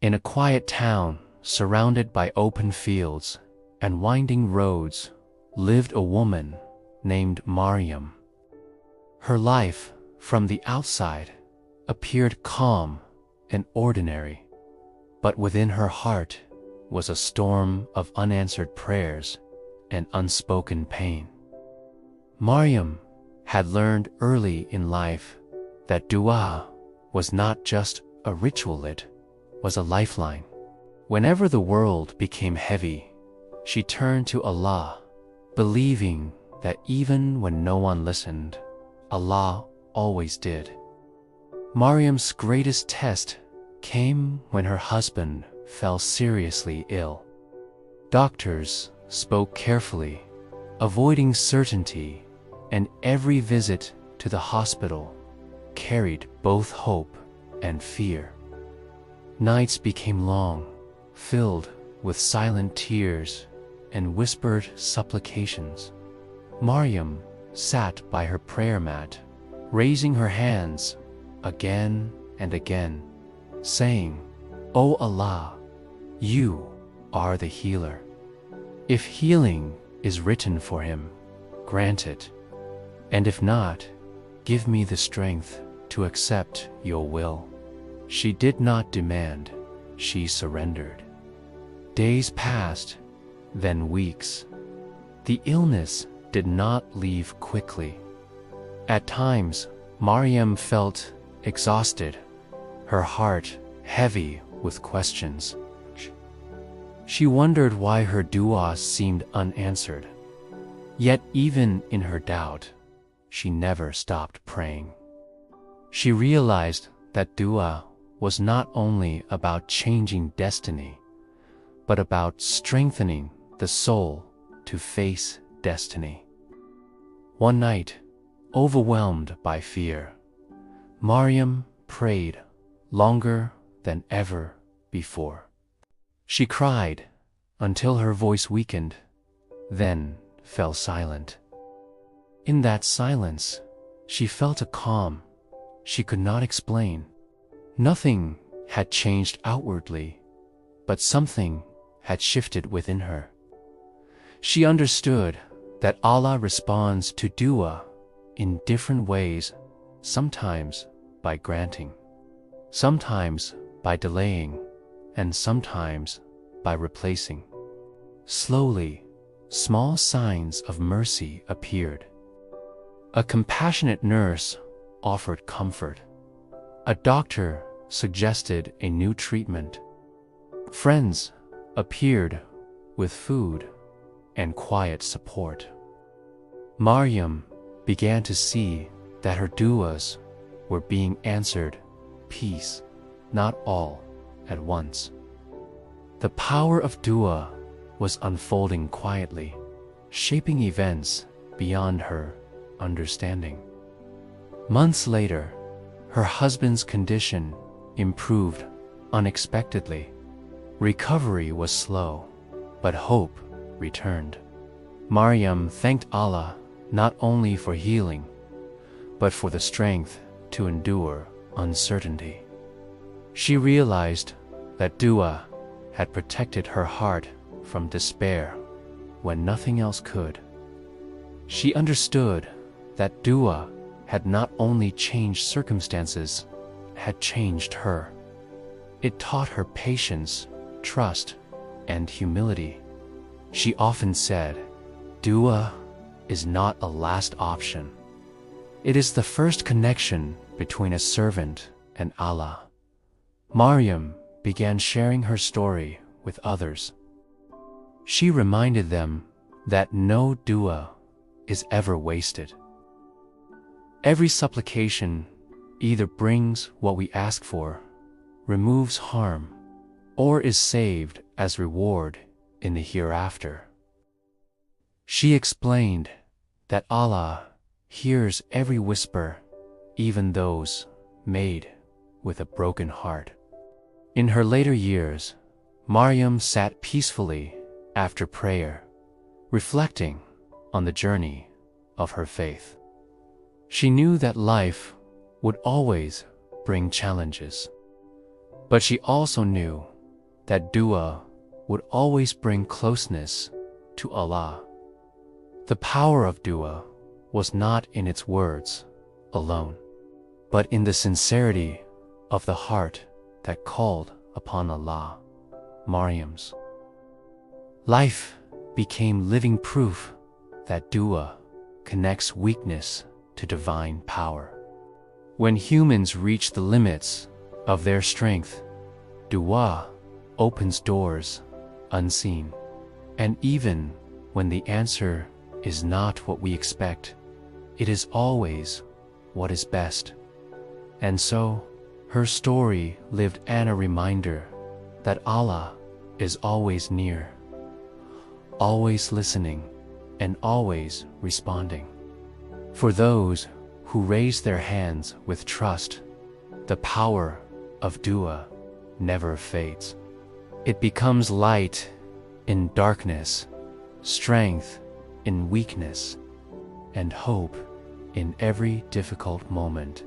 In a quiet town, surrounded by open fields and winding roads, lived a woman named Mariam. Her life, from the outside, appeared calm and ordinary, but within her heart was a storm of unanswered prayers and unspoken pain. Mariam had learned early in life that dua was not just a ritual, it was a lifeline. Whenever the world became heavy, she turned to Allah, believing that even when no one listened, Allah always did. Mariam's greatest test came when her husband fell seriously ill. Doctors spoke carefully, avoiding certainty, and every visit to the hospital carried both hope and fear. Nights became long, filled with silent tears and whispered supplications. Mariam sat by her prayer mat, raising her hands again and again, saying, "O Allah, you are the healer. If healing is written for him, grant it, and if not, give me the strength to accept your will." She did not demand, she surrendered. Days passed, then weeks. The illness did not leave quickly. At times, Mariam felt exhausted, her heart heavy with questions. She wondered why her du'as seemed unanswered. Yet even in her doubt, she never stopped praying. She realized that du'a was not only about changing destiny, but about strengthening the soul to face destiny. One night, overwhelmed by fear, Mariam prayed longer than ever before. She cried until her voice weakened, then fell silent. In that silence, she felt a calm she could not explain. Nothing had changed outwardly, but something had shifted within her. She understood that Allah responds to dua in different ways, sometimes by granting, sometimes by delaying, and sometimes by replacing. Slowly, small signs of mercy appeared. A compassionate nurse offered comfort. A doctor suggested a new treatment. Friends appeared with food and quiet support. Mariam began to see that her du'as were being answered piece, not all, at once. The power of du'a was unfolding quietly, shaping events beyond her understanding. Months later, her husband's condition improved unexpectedly. Recovery was slow, but hope returned. Mariam thanked Allah not only for healing, but for the strength to endure uncertainty. She realized that dua had protected her heart from despair when nothing else could. She understood that dua had not only changed circumstances, had changed her. It taught her patience, trust, and humility. She often said, "Dua is not a last option. It is the first connection between a servant and Allah." Mariam began sharing her story with others. She reminded them that no dua is ever wasted. Every supplication either brings what we ask for, removes harm, or is saved as reward in the hereafter. She explained that Allah hears every whisper, even those made with a broken heart. In her later years, Mariam sat peacefully after prayer, reflecting on the journey of her faith. She knew that life would always bring challenges, But she also knew that dua would always bring closeness to Allah. The power of dua was not in its words alone, but in the sincerity of the heart that called upon Allah. Maryam's life became living proof that dua connects weakness to divine power. When humans reach the limits of their strength, dua opens doors unseen. And even when the answer is not what we expect, it is always what is best. And so, her story lived as a reminder that Allah is always near, always listening, and always responding. For those who raise their hands with trust, the power of dua never fades. It becomes light in darkness, strength in weakness, and hope in every difficult moment.